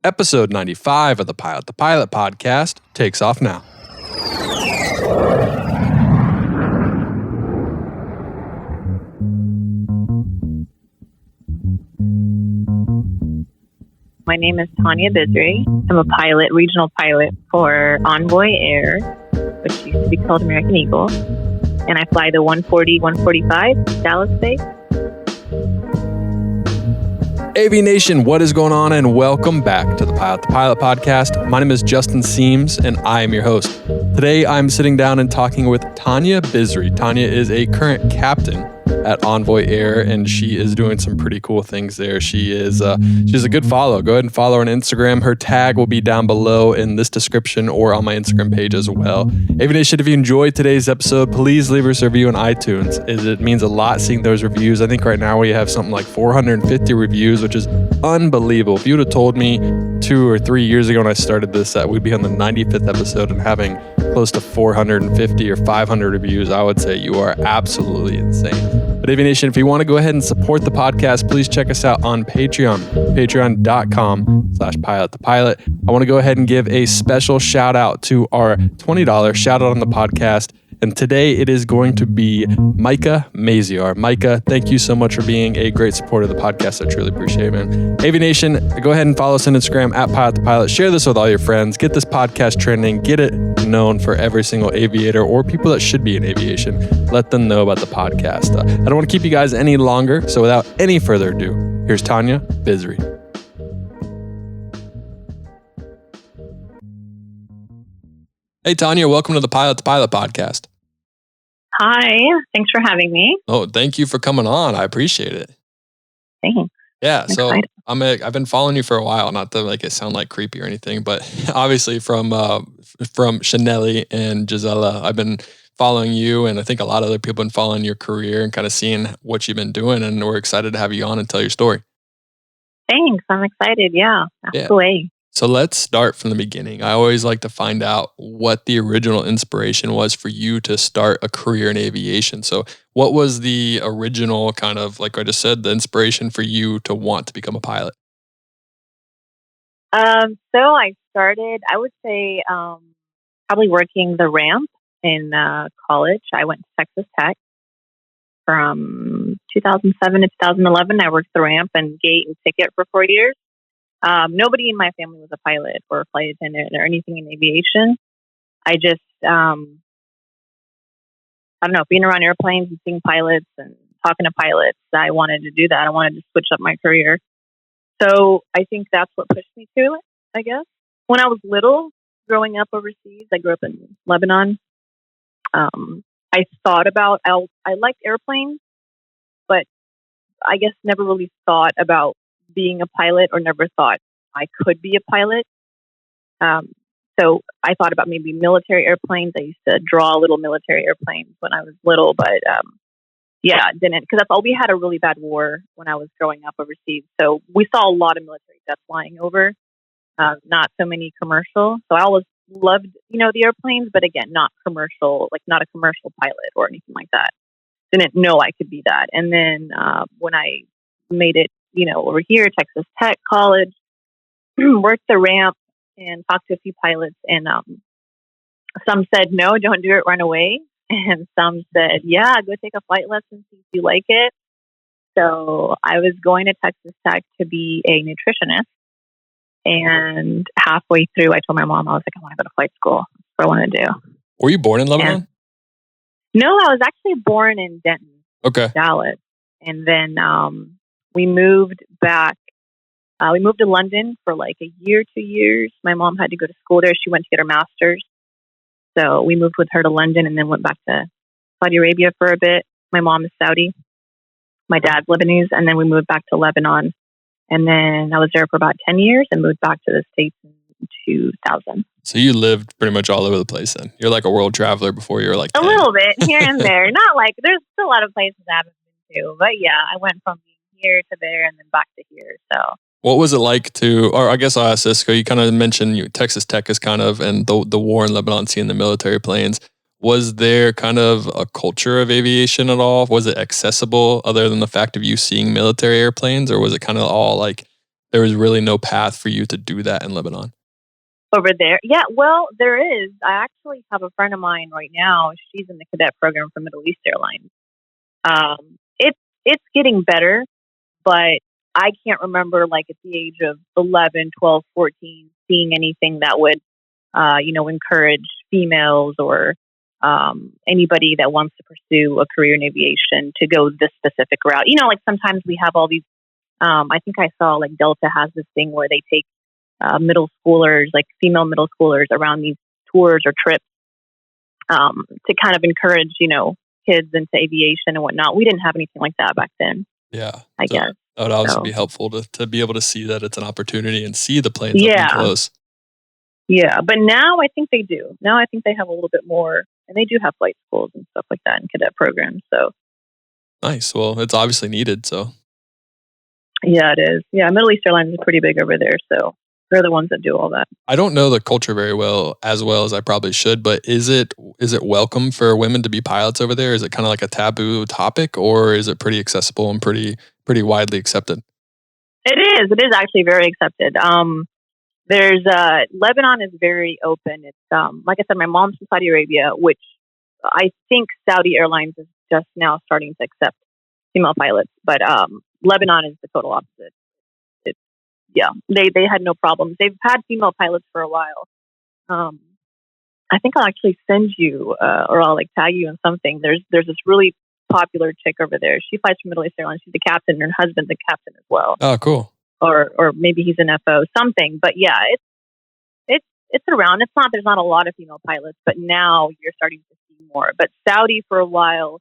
Episode 95 of the Pilot podcast takes off now. My name is Tanya Birzi. I'm a pilot, regional pilot for Envoy Air, which used to be called American Eagle. And I fly the 140, 145 Dallas base. AV Nation, what is going on? And welcome back to the Pilot podcast. My name is Justin Seams, and I am your host. Today, I'm sitting down and talking with Tanya Birzi. Tanya is a current captain at Envoy Air, and she is doing some pretty cool things there. She's a good follow. Go ahead and follow her on Instagram. Her tag will be down below in this description or on my Instagram page as well. AV Nation, if you enjoyed today's episode, please leave us a review on iTunes. It means a lot seeing those reviews. I think right now we have something like 450 reviews, which is unbelievable. If you would have told me 2 or 3 years ago when I started this that we'd be on the 95th episode and having close to 450 or 500 reviews, I would say you are absolutely insane. But AV Nation, if you want to go ahead and support the podcast, please check us out on Patreon, patreon.com/pilotthepilot. I want to go ahead and give a special shout out to our $20 shout out on the podcast. And today it is going to be Micah Maziar. Micah, thank you so much for being a great supporter of the podcast. I truly appreciate it, man. AV Nation, go ahead and follow us on Instagram at Pilot the Pilot. Share this with all your friends. Get this podcast trending. Get it known for every single aviator or people that should be in aviation. Let them know about the podcast. I don't want to keep you guys any longer. So without any further ado, here's Tanya Birzi. Hey, Tanya, welcome to the Pilot podcast. Hi, thanks for having me. Oh, thank you for coming on. I appreciate it. Thanks. Yeah, so I've been following you for a while, not to make it sound like creepy or anything, but obviously from Chanelli and Gisela, I've been following you, and I think a lot of other people have been following your career and kind of seeing what you've been doing, and we're excited to have you on and tell your story. Thanks, I'm excited. Yeah, that's the way. So let's start from the beginning. I always like to find out what the original inspiration was for you to start a career in aviation. So what was the original kind of, like I just said, the inspiration for you to want to become a pilot? So I started, I would say, probably working the ramp in college. I went to Texas Tech from 2007 to 2011. I worked the ramp and gate and ticket for 4 years. Nobody in my family was a pilot or a flight attendant or anything in aviation. I just, I don't know, being around airplanes and seeing pilots and talking to pilots, I wanted to do that. I wanted to switch up my career. So I think that's what pushed me to it, I guess. When I was little, growing up overseas, I grew up in Lebanon. I thought about, I liked airplanes, but I guess never really thought about being a pilot or never thought I could be a pilot. So I thought about maybe military airplanes. I used to draw little military airplanes when I was little, but didn't, because that's all. We had a really bad war when I was growing up overseas. So we saw a lot of military jets flying over, not so many commercial. So I always loved, the airplanes, but again, not commercial, like not a commercial pilot or anything like that. Didn't know I could be that. And then when I made it, over here, Texas Tech College, worked the ramp and talked to a few pilots. And some said, no, don't do it, run away. And some said, yeah, go take a flight lesson, see if you like it. So I was going to Texas Tech to be a nutritionist. And halfway through, I told my mom, I was like, I want to go to flight school. That's what I want to do. Were you born in Lebanon? No, I was actually born in Denton, Dallas. And then we moved back. We moved to London for like a year, 2 years. My mom had to go to school there. She went to get her master's. So we moved with her to London and then went back to Saudi Arabia for a bit. My mom is Saudi. My dad's Lebanese. And then we moved back to Lebanon. And then I was there for about 10 years and moved back to the States in 2000. So you lived pretty much all over the place then. You're like a world traveler before you were like 10. A little bit here and there. Not like, there's still a lot of places I haven't been to. But yeah, I went from here to there and then back to here. So what was it like to, or I guess I'll ask this, you kind of mentioned Texas Tech is kind of, and the war in Lebanon, seeing the military planes. Was there kind of a culture of aviation at all? Was it accessible other than the fact of you seeing military airplanes, or was it kind of all like there was really no path for you to do that in Lebanon? Over there. Yeah, well, there is. I actually have a friend of mine right now. She's in the cadet program for Middle East Airlines. It's getting better, but I can't remember like at the age of 11, 12, 14, seeing anything that would, encourage females or anybody that wants to pursue a career in aviation to go this specific route. Like sometimes we have all these, I think I saw like Delta has this thing where they take middle schoolers, like female middle schoolers around these tours or trips to kind of encourage, kids into aviation and whatnot. We didn't have anything like that back then. Yeah. I guess. That would obviously be helpful to be able to see that it's an opportunity and see the planes up and close. Yeah, but now I think they do. Now I think they have a little bit more, and they do have flight schools and stuff like that in cadet programs. So nice. Well, it's obviously needed. So yeah, it is. Yeah, Middle East Airlines is pretty big over there, so they're the ones that do all that. I don't know the culture very well as I probably should, but is it welcome for women to be pilots over there? Is it kind of like a taboo topic, or is it pretty accessible and pretty widely accepted? It is. It is actually very accepted. There's Lebanon is very open. It's like I said, my mom's from Saudi Arabia, which I think Saudi Airlines is just now starting to accept female pilots, but Lebanon is the total opposite. They had no problems. They've had female pilots for a while. I think I'll actually send you or I'll like tag you in something. There's this really popular chick over there. She flies for Middle East Airlines. She's the captain, and her husband's a captain as well. Oh, cool. Or maybe he's an FO, something. But yeah, it's around. There's not a lot of female pilots, but now you're starting to see more. But Saudi for a while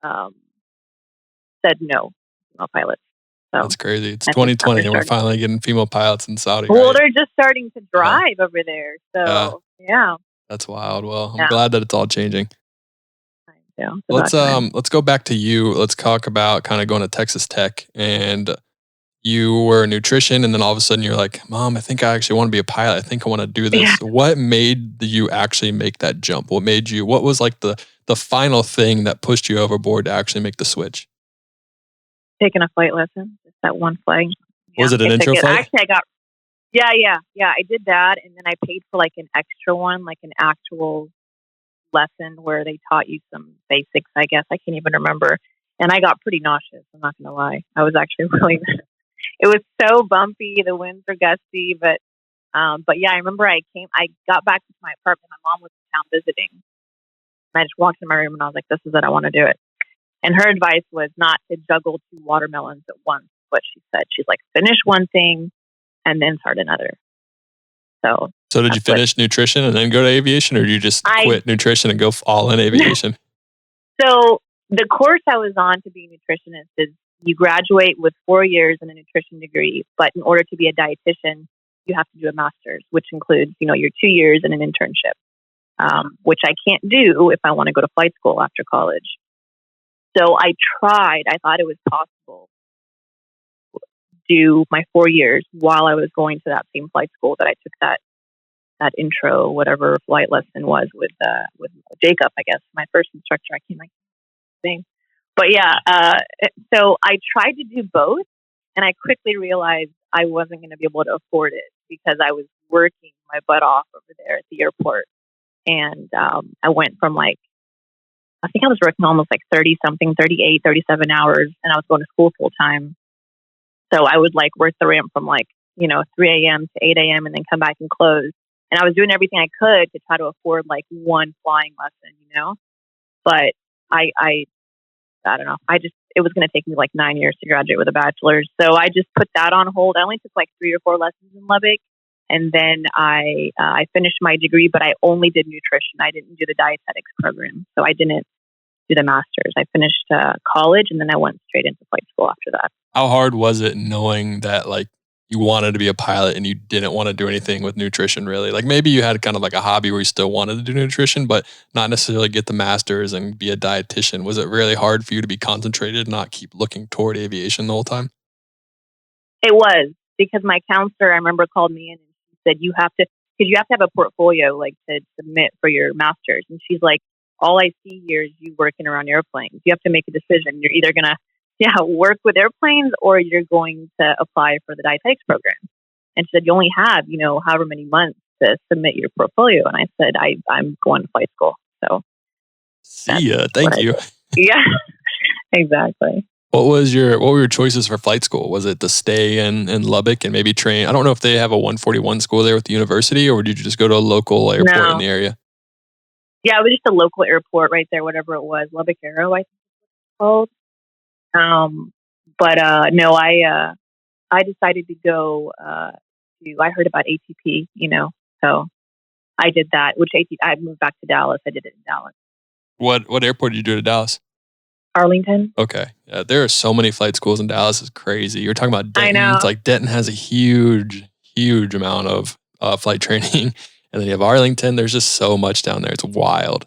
said no female pilots. So that's crazy. It's 2020 and we're finally getting female pilots in Saudi. Well, they're just starting to drive over there. So yeah. That's wild. Well, I'm glad that it's all changing. Yeah. Let's go back to you. Let's talk about kind of going to Texas Tech, and you were a nutrition, and then all of a sudden you're like, Mom, I think I actually want to be a pilot. I think I want to do this. Yeah. What made you actually make that jump? What was like the final thing that pushed you overboard to actually make the switch? Taking a flight lesson. Just that one flight. Was it an intro flight? Actually, I got, yeah. I did that, and then I paid for like an extra one, like an actual lesson where they taught you some basics, I guess. I can't even remember. And I got pretty nauseous. I'm not going to lie. I was actually really, it was so bumpy. The winds were gusty, but yeah, I remember I got back to my apartment. My mom was in town visiting. And I just walked in my room and I was like, this is it. I want to do it. And her advice was not to juggle 2 watermelons at once. What she said, she's like, finish one thing and then start another. So did you finish nutrition and then go to aviation, or did you just quit nutrition and go all in aviation? So the course I was on to be a nutritionist is you graduate with 4 years in a nutrition degree, but in order to be a dietitian, you have to do a master's, which includes, your 2 years in an internship, which I can't do if I want to go to flight school after college. So I tried. I thought it was possible to do my 4 years while I was going to that same flight school that I took that intro, whatever flight lesson was with Jacob, I guess, my first instructor. I can't like name, but yeah. So I tried to do both, and I quickly realized I wasn't going to be able to afford it because I was working my butt off over there at the airport, and I went from like, I think I was working almost like 30 something, 38, 37 hours, and I was going to school full time. So I would like work the ramp from like 3 a.m. to 8 a.m. and then come back and close. And I was doing everything I could to try to afford like one flying lesson, But I don't know. It was going to take me like 9 years to graduate with a bachelor's. So I just put that on hold. I only took like 3 or 4 lessons in Lubbock. And then I finished my degree, but I only did nutrition. I didn't do the dietetics program. So I didn't do the master's. I finished college, and then I went straight into flight school after that. How hard was it knowing that like you wanted to be a pilot and you didn't want to do anything with nutrition really? Like maybe you had kind of like a hobby where you still wanted to do nutrition, but not necessarily get the master's and be a dietitian. Was it really hard for you to be concentrated and not keep looking toward aviation the whole time? It was, because my counselor, I remember, called me in and she said, you have to have a portfolio like to submit for your master's. And she's like, all I see here is you working around airplanes. You have to make a decision. You're either going to work with airplanes, or you're going to apply for the dietetics program. And she said, you only have, however many months to submit your portfolio. And I said, I'm going to flight school. So see ya. Thank you. Yeah, exactly. What were your choices for flight school? Was it to stay in Lubbock and maybe train? I don't know if they have a 141 school there with the university, or did you just go to a local airport in the area? Yeah, it was just a local airport right there, whatever it was, Lubbock Aero, I think it's called. No, I decided to go I heard about ATP, so I did that. I moved back to Dallas. I did it in Dallas. What airport did you do to Dallas? Arlington. Okay. Yeah, there are so many flight schools in Dallas. It's crazy. You're talking about Denton. I know. It's like Denton has a huge amount of flight training. And then you have Arlington. There's just so much down there. It's wild.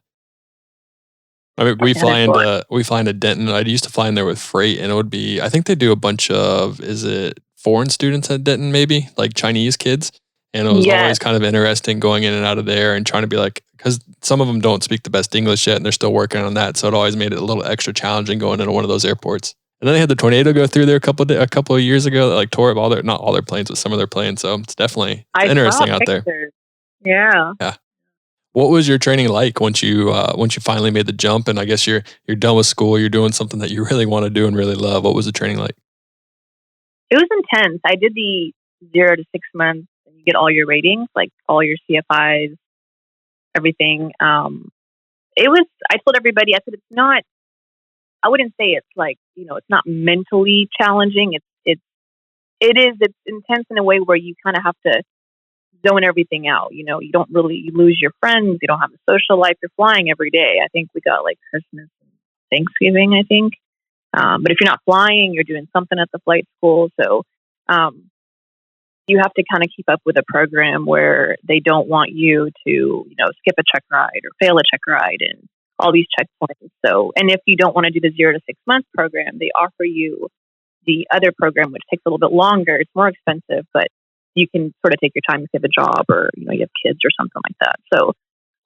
I mean, we fly into Denton. I used to fly in there with freight, and it would be, I think they do a bunch of, is it foreign students at Denton maybe? Like Chinese kids? And it was always kind of interesting going in and out of there and trying to be like, because some of them don't speak the best English yet and they're still working on that. So it always made it a little extra challenging going into one of those airports. And then they had the tornado go through there a couple of years ago that like tore up not all their planes, but some of their planes. So it's definitely interesting out there. Yeah. Yeah. What was your training like once you finally made the jump? And I guess you're done with school, you're doing something that you really want to do and really love. What was the training like? It was intense. I did the 0 to 6 months. You get all your ratings, like all your CFIs, everything. I told everybody, I said, I wouldn't say it's like, it's not mentally challenging. It's intense in a way where you kind of have to zone everything out. You lose your friends. You don't have a social life. You're flying every day. I think we got like Christmas and Thanksgiving, I think. But if you're not flying, you're doing something at the flight school. So, you have to kind of keep up with a program where they don't want you to, skip a check ride or fail a check ride and all these checkpoints. So, and if you don't want to do the 0 to 6 month program, they offer you the other program, which takes a little bit longer. It's more expensive, but you can sort of take your time if you have a job or, you have kids or something like that. So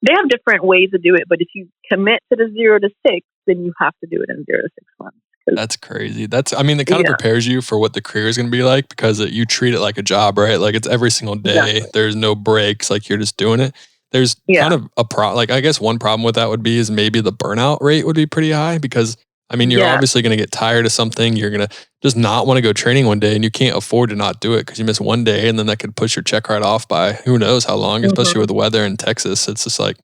they have different ways to do it. But if you commit to the 0 to 6, then you have to do it in 0 to 6 months. That's crazy. It kind of prepares you for what the career is going to be like because you treat it like a job, right? Like it's every single day. Exactly. There's no breaks. Like you're just doing it. There's kind of I guess one problem with that would be is maybe the burnout rate would be pretty high because you're obviously going to get tired of something. You're going to just not want to go training one day and you can't afford to not do it because you miss one day and then that could push your check right off by who knows how long, especially with the weather in Texas. It's just like,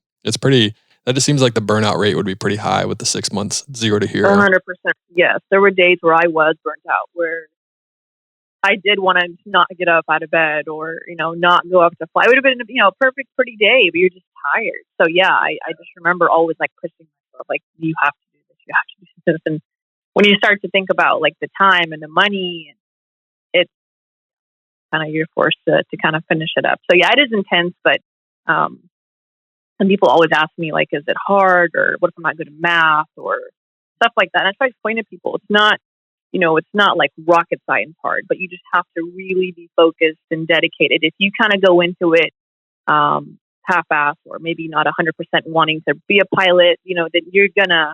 that just seems like the burnout rate would be pretty high with the 6 months 0 to hero. 100%. Yes. There were days where I was burnt out, where I did want to not get up out of bed or, not go up to fly. It would have been, a perfect, pretty day, but you're just tired. So yeah, I just remember always like pushing myself, like, you have to do this, you have to do this. And when you start to think about like the time and the money, it's kind of, you're forced to kind of finish it up. So yeah, it is intense, but, and people always ask me, like, is it hard or what if I'm not good at math or stuff like that? And I try to explain to people, it's not, it's not like rocket science hard, but you just have to really be focused and dedicated. If you kind of go into it half-assed or maybe not 100% wanting to be a pilot, then you're gonna,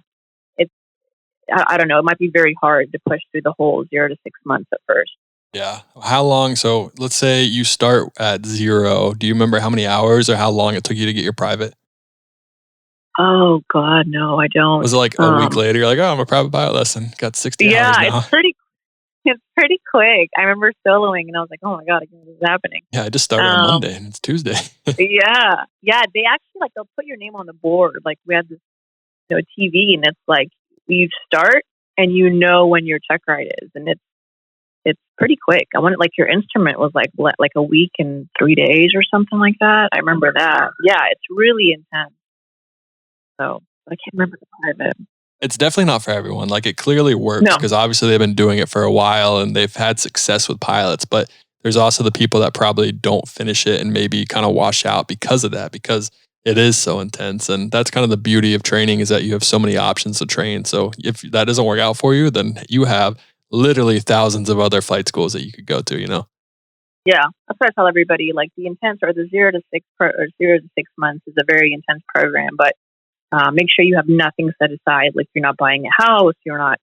I don't know, it might be very hard to push through the whole 0 to 6 months at first. Yeah. How long? So let's say you start at 0. Do you remember how many hours or how long it took you to get your private? Oh God, no, I don't. Was it like a week later? You're like, oh, I'm a private pilot lesson. Got 60 hours now. Yeah, it's pretty quick. I remember soloing and I was like, oh my God, this is happening. Yeah, I just started on Monday and it's Tuesday. Yeah. They actually they'll put your name on the board. Like we had this, TV and it's like you start and when your check ride is, and it's pretty quick. I wanted your instrument was like a week and 3 days or something like that. I remember that. Yeah, it's really intense. So I can't remember the private. It's definitely not for everyone. Like it clearly works because obviously they've been doing it for a while and they've had success with pilots, but there's also the people that probably don't finish it and maybe kind of wash out because of that, because it is so intense. And that's kind of the beauty of training is that you have so many options to train. So if that doesn't work out for you, then you have literally thousands of other flight schools that you could go to, Yeah, that's what I tell everybody. Like the intense or the 0 to 6 or 0 to 6 months is a very intense program, but make sure you have nothing set aside. Like you're not buying a house, you're not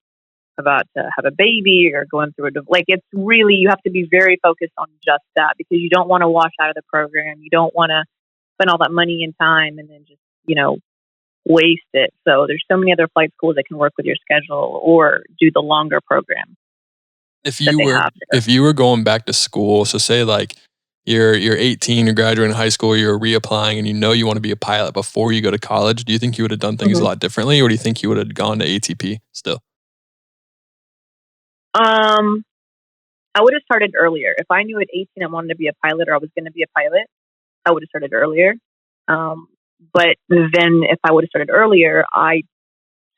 about to have a baby or going through like, it's really, you have to be very focused on just that, because you don't want to wash out of the program. You don't want to spend all that money and time and then just, waste it. So there's so many other flight schools that can work with your schedule or do the longer program. If you were going back to school, so say like you're 18, you're graduating high school, you're reapplying, and you want to be a pilot before you go to college, do you think you would have done things a lot differently, or do you think you would have gone to ATP still? I would have started earlier. If I knew at 18 I wanted to be a pilot, or I was going to be a pilot, I would have started earlier. But then if I would have started earlier, I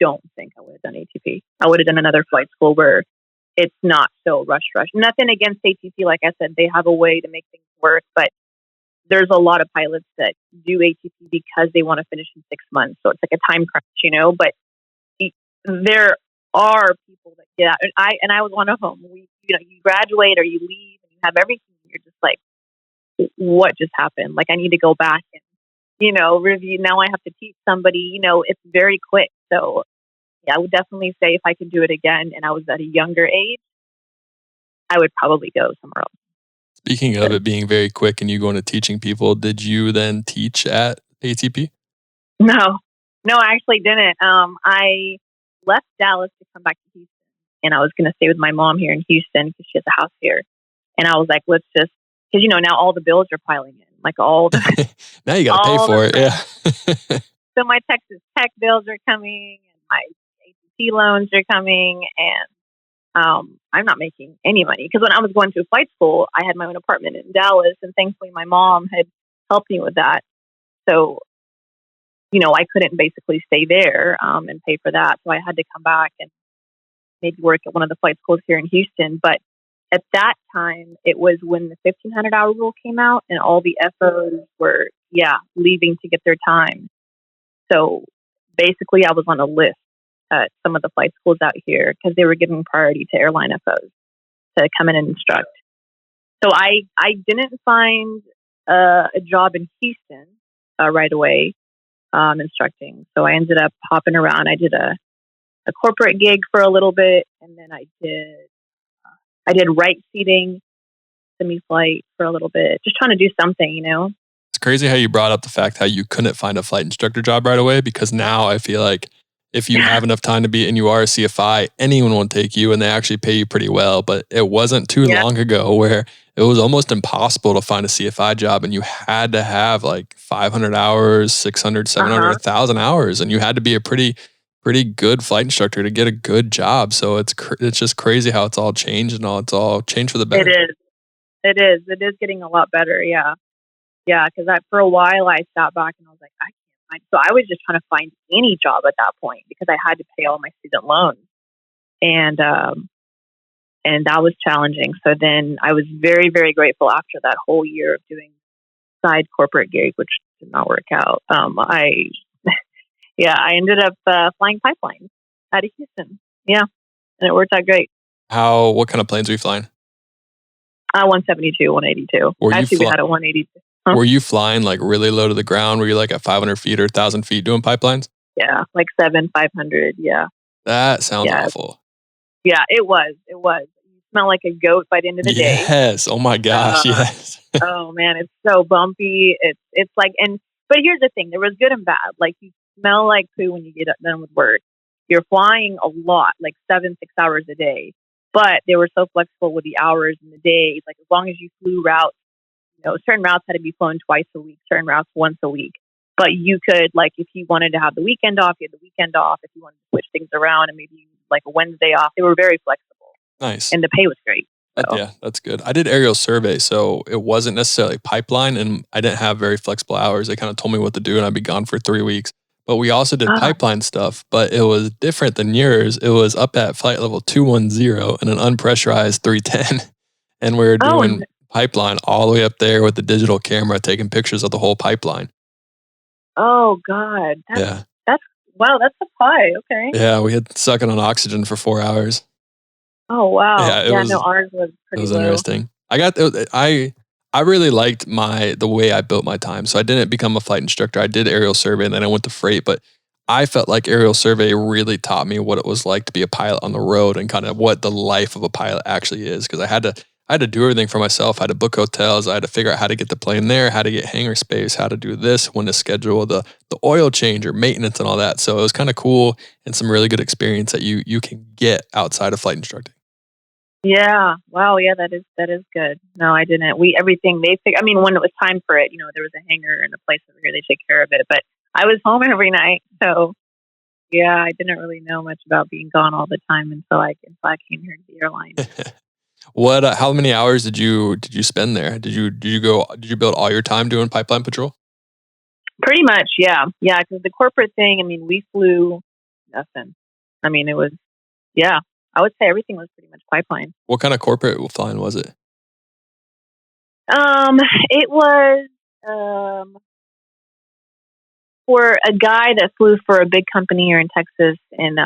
don't think I would have done ATP. I would have done another flight school where it's not so rush. Nothing against ATP. Like I said, they have a way to make things work, but there's a lot of pilots that do ATP because they want to finish in 6 months. So it's like a time crunch, but there are people that get out. And I was one of them. You graduate or you leave and you have everything. You're just like, what just happened? Like, I need to go back and, review. Now I have to teach somebody, it's very quick. So yeah, I would definitely say if I could do it again and I was at a younger age, I would probably go somewhere else. Speaking of it being very quick and you going to teaching people, did you then teach at ATP? No, I actually didn't. I left Dallas to come back to Houston, and I was going to stay with my mom here in Houston because she has a house here. And I was like, let's just, because now all the bills are piling in, like all the now you got to pay for it, yeah. So my Texas Tech bills are coming, and my ATP loans are coming, and I'm not making any money, because when I was going to flight school, I had my own apartment in Dallas, and thankfully my mom had helped me with that. So, I couldn't basically stay there and pay for that. So I had to come back and maybe work at one of the flight schools here in Houston. But at that time, it was when the 1,500-hour rule came out, and all the FOs were, leaving to get their time. So basically I was on a list at some of the flight schools out here because they were giving priority to airline FOs to come in and instruct. So I didn't find a job in Houston right away instructing. So I ended up hopping around. I did a corporate gig for a little bit, and then I did right seating, semi-flight for a little bit, just trying to do something, It's crazy how you brought up the fact how you couldn't find a flight instructor job right away, because now I feel like if you have enough time to be, and you are a CFI, anyone will take you, and they actually pay you pretty well. But it wasn't too long ago where it was almost impossible to find a CFI job, and you had to have like 500 hours, 600, 700, 1,000 hours, and you had to be a pretty good flight instructor to get a good job. So it's just crazy how it's all changed, and it's all changed for the better. It is getting a lot better. Yeah. Because for a while I sat back and I was like, I can't find. So I was just trying to find any job at that point because I had to pay all my student loans, and that was challenging. So then I was very, very grateful after that whole year of doing side corporate gig, which did not work out. I ended up flying pipelines out of Houston. Yeah, and it worked out great. What kind of planes were you flying? 172, 182. Actually, we had a 182. Were you flying like really low to the ground? Were you like at 500 feet or 1,000 feet doing pipelines? Yeah, like 500. Yeah. That sounds awful. Yeah, it was. You smell like a goat by the end of the day. Yes. Oh my gosh. Yes. Oh man, it's so bumpy. It's like, but here's the thing: there was good and bad. Like, you smell like poo when you get done with work. You're flying a lot, like 6 hours a day. But they were so flexible with the hours and the days. Like, as long as you flew routes, certain routes had to be flown twice a week, certain routes once a week. But you could, like, if you wanted to have the weekend off, you had the weekend off. If you wanted to switch things around and maybe like a Wednesday off, they were very flexible. Nice. And the pay was great. So. Yeah, that's good. I did aerial survey, so it wasn't necessarily pipeline, and I didn't have very flexible hours. They kind of told me what to do, and I'd be gone for 3 weeks. But we also did pipeline stuff, but it was different than yours. It was up at flight level 210 and an unpressurized 310. And we were doing pipeline all the way up there with the digital camera, taking pictures of the whole pipeline. Oh, God. That's wow, that's a pie. Okay. Yeah, we had sucking on oxygen for 4 hours. Oh, wow. Ours was pretty It was low. interesting. I really liked the way I built my time. So I didn't become a flight instructor. I did aerial survey, and then I went to freight. But I felt like aerial survey really taught me what it was like to be a pilot on the road and kind of what the life of a pilot actually is. Because I had to do everything for myself. I had to book hotels. I had to figure out how to get the plane there, how to get hangar space, how to do this, when to schedule the oil change or maintenance and all that. So it was kind of cool and some really good experience that you can get outside of flight instructing. Yeah. Wow. Yeah, that is good. No, I didn't. Everything they pick. I mean, when it was time for it, there was a hangar and a place over here. They take care of it, but I was home every night, so yeah, I didn't really know much about being gone all the time until I came here to the airline. What? How many hours did you spend there? Did you build all your time doing pipeline patrol? Pretty much, yeah. Because the corporate thing, I mean, we flew nothing. I mean, it was, yeah. I would say everything was pretty much pipeline. What kind of corporate flying was it? It was for a guy that flew for a big company here in Texas, and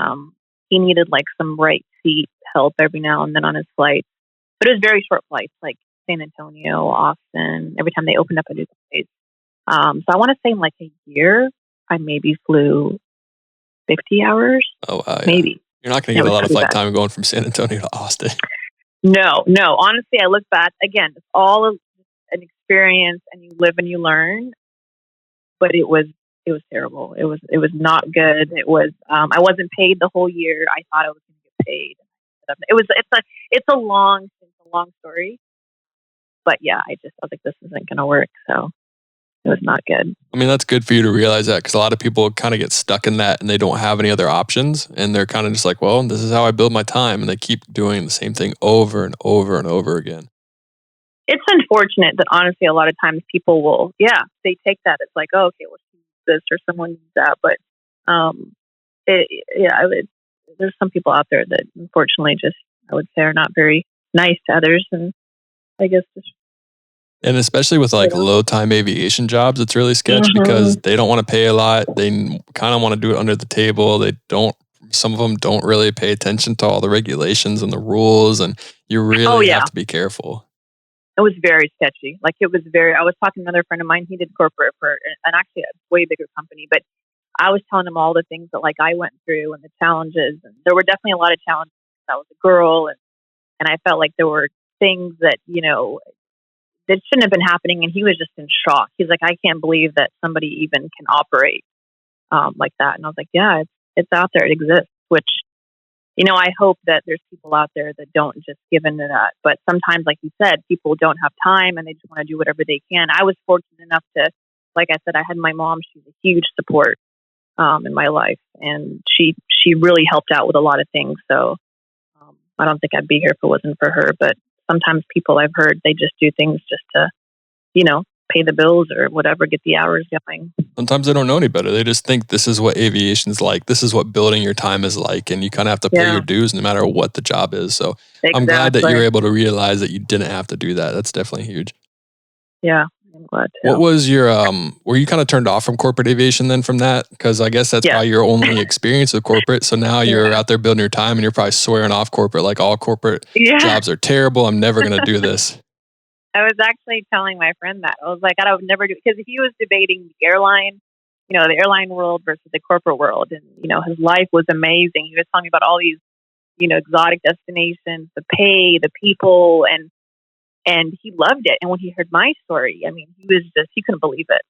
he needed like some right seat help every now and then on his flights. But it was very short flights, like San Antonio, Austin. Every time they opened up a new place. So I want to say in like a year, I maybe flew 50 hours. Oh, wow. Yeah. Maybe. You're not going to get a lot of flight time going from San Antonio to Austin. No. Honestly, I look back, again, it's all an experience, and you live and you learn. But it was terrible. It was not good. It was, I wasn't paid the whole year. I thought I was going to get paid. It's a long story. But yeah, I was like, this isn't going to work. So it was not good. I mean, that's good for you to realize that, because a lot of people kind of get stuck in that and they don't have any other options. And they're kind of just like, well, this is how I build my time. And they keep doing the same thing over and over and over again. It's unfortunate that honestly, a lot of times people will, they take that. It's like, oh, okay, well, she needs this or someone needs that. But there's some people out there that unfortunately just, I would say, are not very nice to others. And I guess and especially with like low time aviation jobs, it's really sketch because they don't want to pay a lot. They kind of want to do it under the table. Some of them don't really pay attention to all the regulations and the rules, and you really have to be careful. It was very sketchy. I was talking to another friend of mine. He did corporate for an actually a way bigger company, but I was telling him all the things that like I went through and the challenges. And there were definitely a lot of challenges. I was a girl, and I felt like there were things that, that shouldn't have been happening. And he was just in shock. He's like, I can't believe that somebody even can operate like that. And I was like, yeah, it's out there. It exists, which, I hope that there's people out there that don't just give into that. But sometimes, like you said, people don't have time and they just want to do whatever they can. I was fortunate enough to, like I said, I had my mom. She's a huge support in my life. And she really helped out with a lot of things. So I don't think I'd be here if it wasn't for her. But sometimes people I've heard, they just do things just to, pay the bills or whatever, get the hours going. Sometimes they don't know any better. They just think this is what aviation's like. This is what building your time is like. And you kind of have to pay your dues no matter what the job is. So I'm glad that you're able to realize that you didn't have to do that. That's definitely huge. Yeah, I'm glad to. What was your, were you kind of turned off from corporate aviation then from that? Because I guess that's probably your only experience with corporate. So now you're out there building your time and you're probably swearing off corporate, like all corporate jobs are terrible. I'm never going to do this. I was actually telling my friend that. I was like, I would never do it, because he was debating the airline, the airline world versus the corporate world. And, his life was amazing. He was telling me about all these, exotic destinations, the pay, the people, and he loved it. And when he heard my story, I mean, he couldn't believe it.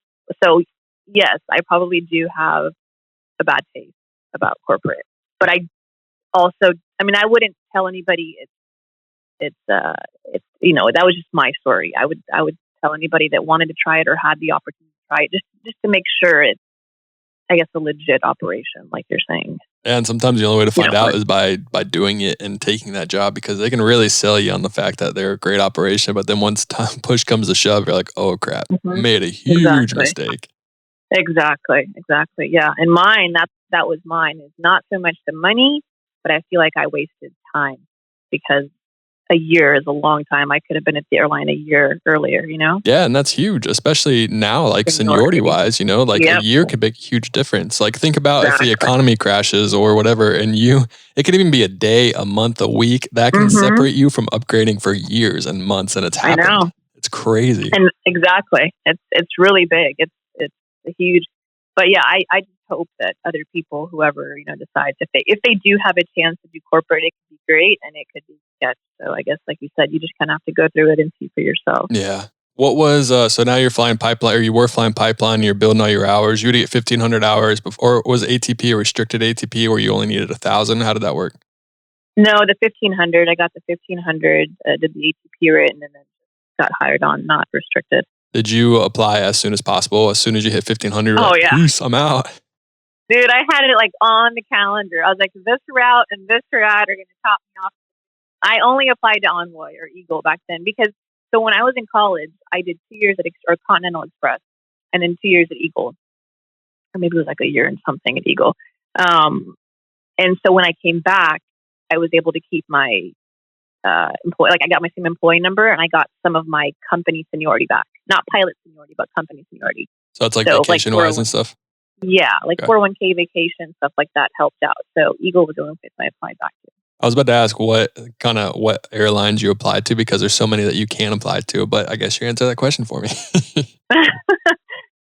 So yes, I probably do have a bad taste about corporate, but I wouldn't tell anybody that was just my story. I would tell anybody that wanted to try it or had the opportunity to try it, just to make sure it's, I guess, a legit operation, like you're saying. And sometimes the only way to find out is by doing it and taking that job, because they can really sell you on the fact that they're a great operation. But then once push comes to shove, you're like, oh crap, made a huge mistake. Exactly. Yeah. And mine, that was mine. It's not so much the money, but I feel like I wasted time, because a year is a long time. I could have been at the airline a year earlier, Yeah, and that's huge, especially now, like seniority wise, like a year could make a huge difference. Like think about if the economy crashes or whatever, and it could even be a day, a month, a week, that can separate you from upgrading for years and months, and it's happened. I know. It's crazy. And exactly. It's really big. It's a huge, But yeah, I just hope that other people, whoever, decides if they do have a chance to do corporate, it could be great and it could be sketch. So I guess, like you said, you just kind of have to go through it and see for yourself. Yeah. What was, so now you're flying pipeline, or you were flying pipeline, you're building all your hours. You would get 1,500 hours before, or was ATP a restricted ATP where you only needed 1,000? How did that work? No, the 1,500. I got the 1,500, did the ATP written, and then got hired on, not restricted. Did you apply as soon as possible? As soon as you hit 1,500, Oh, like, yeah. Peace, I'm out. Dude, I had it like on the calendar. I was like, this route and this route are going to top me off. I only applied to Envoy or Eagle back then because, so when I was in college, I did 2 years at Continental Express and then 2 years at Eagle. Or maybe it was like a year and something at Eagle. And so when I came back, I was able to keep my employee, like I got my same employee number and I got some of my company seniority back. Not pilot seniority, but company seniority. So it's like vacation wise and stuff? Yeah, like 401k vacation, stuff like that helped out. So Eagle was the only place I applied back to. I was about to ask what airlines you applied to because there's so many that you can apply to, but I guess you answered that question for me.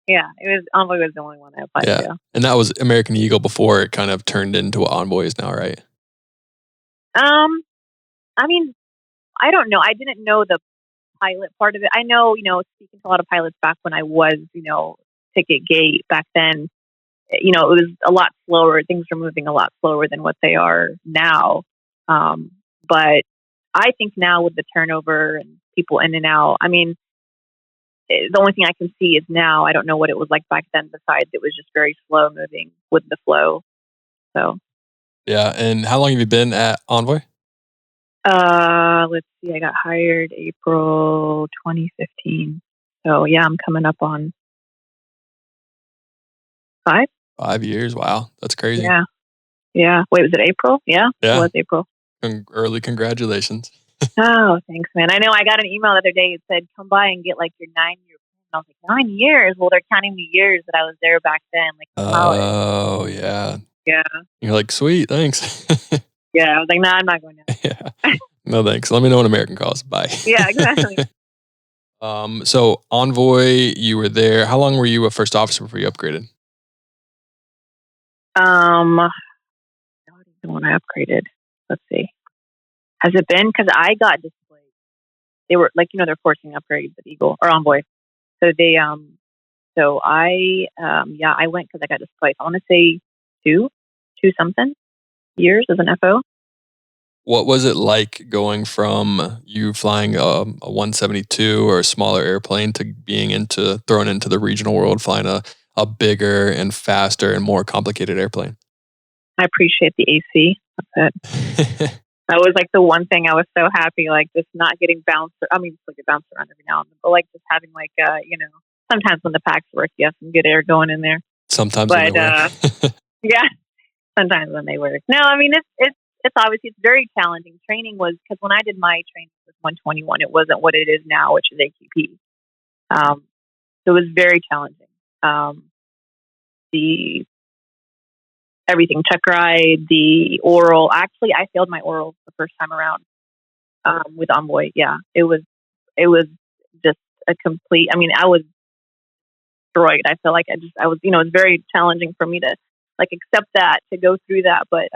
Yeah, Envoy was the only one I applied to. And that was American Eagle before it kind of turned into what Envoy is now, right? I mean, I don't know. I didn't know the pilot part of it. I know, speaking to a lot of pilots back when I was, ticket gate back then, it was a lot slower. Things were moving a lot slower than what they are now. But I think now with the turnover and people in and out, I mean, the only thing I can see is now, I don't know what it was like back then, besides it was just very slow moving with the flow. So. Yeah. And how long have you been at Envoy? Let's see, I got hired April 2015. So yeah, I'm coming up on 5. 5 years. Wow. That's crazy. Yeah. Yeah. Wait, was it April? Yeah. It was April. Early congratulations. Oh, thanks, man. I know I got an email the other day. It said, come by and get like your 9-year plan. I was like, 9 years? Well, they're counting the years that I was there back then. Like, oh, yeah. Yeah. You're like, sweet, thanks. Yeah. I was like, nah, I'm not going now. Yeah. No, thanks. Let me know when American calls. Bye. Yeah, exactly. So Envoy, you were there. How long were you a first officer before you upgraded? When I upgraded, let's see. Has it been? Because I got displaced. They were like, they're forcing upgrades at Eagle or Envoy. So they, I went because I got displaced. I want to say two something years as an FO. What was it like going from you flying a 172 or a smaller airplane to being thrown into the regional world, flying a bigger and faster and more complicated airplane? I appreciate the AC. That's it. That was like the one thing I was so happy, like just not getting bounced. I mean, just like get bounced around every now and then, but like just having like, sometimes when the packs work, you have some good air going in there. Sometimes when they work. Yeah, sometimes when they work. No, I mean, it's obviously, it's very challenging. Training was, because when I did my training with 121, it wasn't what it is now, which is AQP. So it was very challenging. Everything, check ride, the oral. Actually, I failed my oral the first time around with Envoy. Yeah, it was just a complete. I mean, I was destroyed. I feel like I was. It was very challenging for me to like accept that, to go through that. But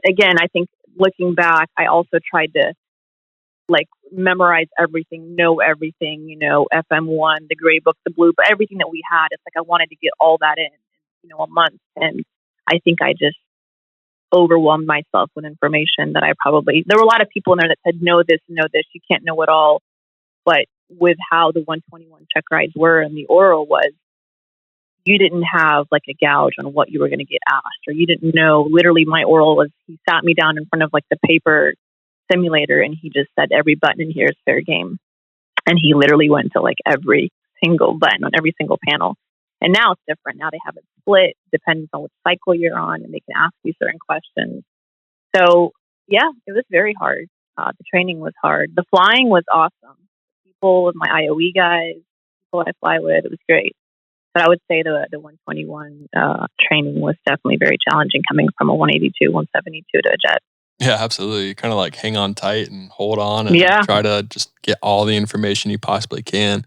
again, I think looking back, I also tried to like memorize everything, know everything. FM1, the gray book, the blue, but everything that we had. It's like I wanted to get all that in. A month, and I think I just overwhelmed myself with information that there were a lot of people in there that said know this, you can't know it all. But with how the 121 check rides were and the oral was, you didn't have like a gouge on what you were going to get asked, or you didn't know. Literally, my oral was, he sat me down in front of like the paper simulator and he just said every button in here is fair game, and he literally went to like every single button on every single panel. And now it's different. Now they have it split, depends on which cycle you're on, and they can ask you certain questions. So yeah, it was very hard. The training was hard. The flying was awesome. People with my IOE guys, people I fly with, it was great. But I would say the 121 training was definitely very challenging, coming from a 182, 172 to a jet. Yeah, absolutely. You kind of like hang on tight and hold on and try to just get all the information you possibly can.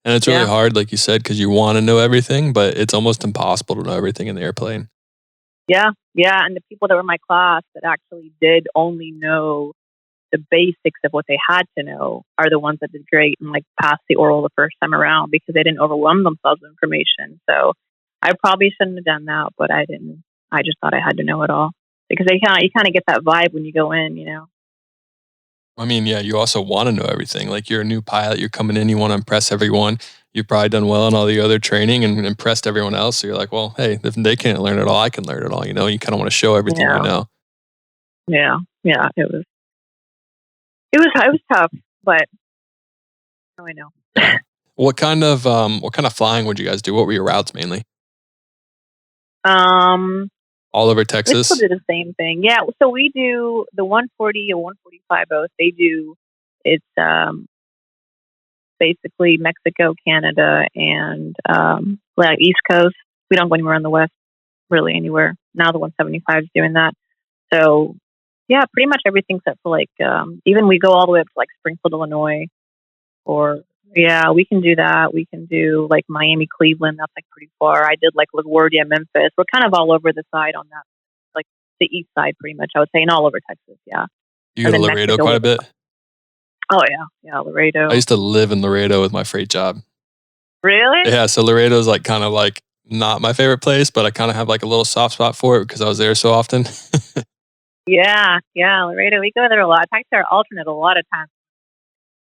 And it's really hard, like you said, because you want to know everything, but it's almost impossible to know everything in the airplane. Yeah. And the people that were in my class that actually did only know the basics of what they had to know are the ones that did great and like passed the oral the first time around because they didn't overwhelm themselves with information. So I probably shouldn't have done that, but I didn't. I just thought I had to know it all because you kind of get that vibe when you go in, you know. I mean, yeah, you also want to know everything. Like you're a new pilot, you're coming in, you want to impress everyone. You've probably done well in all the other training and impressed everyone else. So you're like, well, hey, if they can't learn it all, I can learn it all. You know, you kind of want to show everything you know. Yeah. It was tough, but I know. What kind of flying would you guys do? What were your routes mainly? All over Texas. We still do the same thing. Yeah. So we do the 140 or 145 both. They do. It's basically Mexico, Canada, and like East Coast. We don't go anywhere on the West, really anywhere. Now the 175 is doing that. So yeah, pretty much everything except for like even we go all the way up to like Springfield, Illinois, or yeah, we can do that. We can do like Miami, Cleveland. That's like pretty far. I did like LaGuardia, Memphis. We're kind of all over the side on that, like the east side, pretty much. I would say, and all over Texas. Yeah. You go to Laredo Mexico, quite a bit. Oh yeah, Laredo. I used to live in Laredo with my freight job. Really? Yeah. So Laredo is like kind of like not my favorite place, but I kind of have like a little soft spot for it because I was there so often. Yeah, Laredo. We go there a lot. I talked to our alternate a lot of times.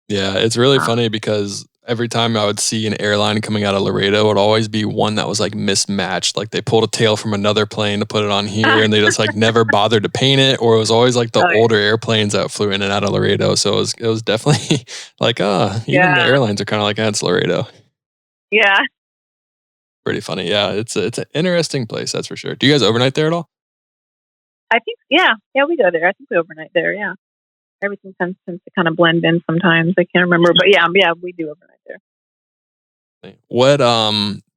Yeah, it's really funny because every time I would see an airline coming out of Laredo, it would always be one that was like mismatched. Like they pulled a tail from another plane to put it on here and they just like never bothered to paint it, or it was always like the older airplanes that flew in and out of Laredo. So it was definitely like, even the airlines are kind of like, it's Laredo. Yeah. Pretty funny. Yeah, it's an interesting place, that's for sure. Do you guys overnight there at all? I think, yeah, we go there. I think we overnight there, yeah. Everything tends to kind of blend in sometimes. I can't remember, but yeah, we do overnight there. What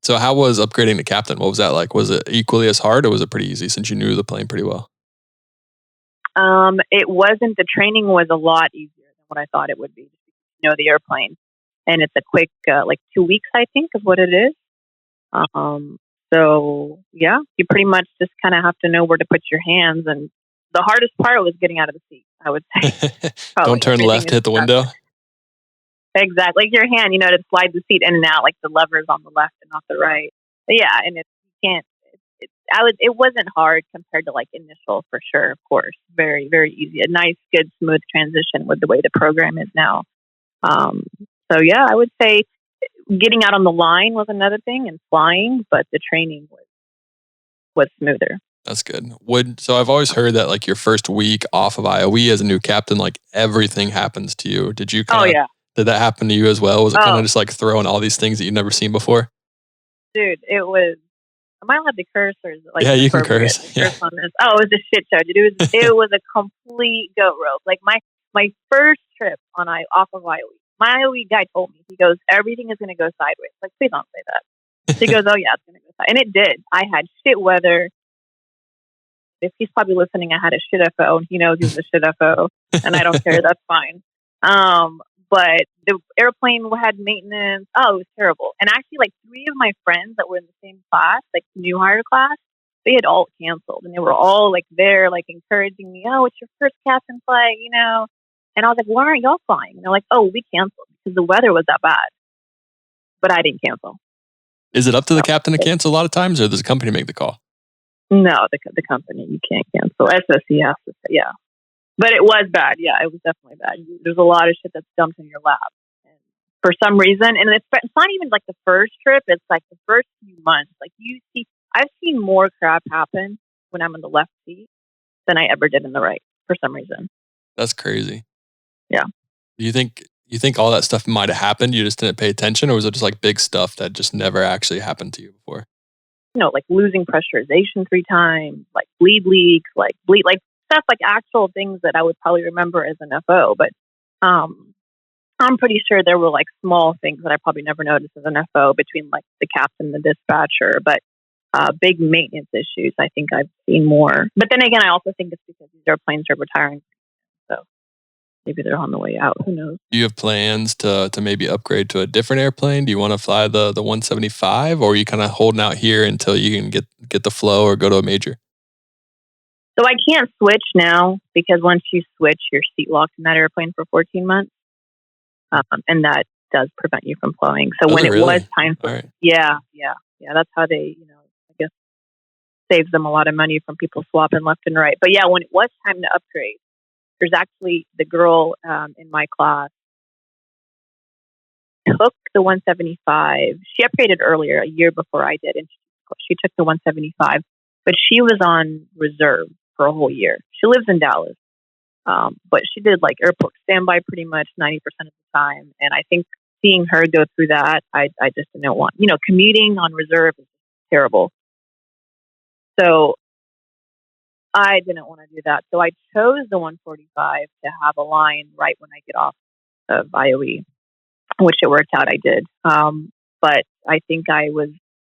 so how was upgrading to captain? What was that like? Was it equally as hard or was it pretty easy since you knew the plane pretty well? It wasn't. The training was a lot easier than what I thought it would be. You know, the airplane, and it's a quick like 2 weeks, I think, is what it is. So yeah, you pretty much just kind of have to know where to put your hands, and the hardest part was getting out of the seat, I would say. Don't turn left, hit the window. Exactly. Like your hand, to slide the seat in and out, like the levers on the left and not the right. But yeah, and it wasn't hard compared to like initial, for sure, of course. Very, very easy. A nice, good, smooth transition with the way the program is now. So yeah, I would say getting out on the line was another thing and flying, but the training was smoother. That's good. So I've always heard that like your first week off of IOE as a new captain, like everything happens to you. Did you did that happen to you as well? Was it kind of just like throwing all these things that you've never seen before? Dude, it was. Am I allowed to curse or is it like? Yeah, you can curse. Curse on this. Oh, it was a shit show, dude. It was a complete goat rope. Like my first trip off of IOE. My IOE guy told me, he goes, everything is going to go sideways. Like, please don't say that. He goes, oh yeah, it's going to go sideways, and it did. I had shit weather. If he's probably listening, I had a shit FO, and he knows he's a shit FO, and I don't care. That's fine. But the airplane had maintenance. Oh, it was terrible. And actually, like 3 of my friends that were in the same class, like new hire class, they had all canceled, and they were all like there, like encouraging me. Oh, it's your first captain flight, And I was like, why aren't y'all flying? And they're like, oh, we canceled because the weather was that bad. But I didn't cancel. Is it up to the captain to cancel a lot of times, or does the company make the call? No, the company, you can't cancel. SSC has to say, yeah. But it was bad. Yeah, it was definitely bad. There's a lot of shit that's dumped in your lap. And for some reason, and it's not even like the first trip, it's like the first few months. Like I've seen more crap happen when I'm in the left seat than I ever did in the right, for some reason. That's crazy. Yeah. Do you think all that stuff might have happened? You just didn't pay attention, or was it just like big stuff that just never actually happened to you before? Like losing pressurization 3 times, like bleed leaks, like stuff, like actual things that I would probably remember as an FO. But I'm pretty sure there were like small things that I probably never noticed as an FO between like the captain and the dispatcher. But big maintenance issues, I think I've seen more. But then again, I also think it's because these airplanes are retiring. So maybe they're on the way out. Who knows? Do you have plans to maybe upgrade to a different airplane? Do you want to fly the 175, or are you kind of holding out here until you can get the flow or go to a major? So I can't switch now because once you switch, you're seat locked in that airplane for 14 months. And that does prevent you from flowing. So when it really? was time for, Right. yeah, that's how they, I guess saves them a lot of money from people swapping left and right. But yeah, when it was time to upgrade, there's actually the girl in my class took the 175. She upgraded earlier, a year before I did, and she took the 175. But she was on reserve for a whole year. She lives in Dallas, but she did like airport standby pretty much 90% of the time. And I think seeing her go through that, I just didn't want. Commuting on reserve is terrible. So I didn't want to do that. So I chose the 145 to have a line right when I get off of IOE, which it worked out I did. But I think I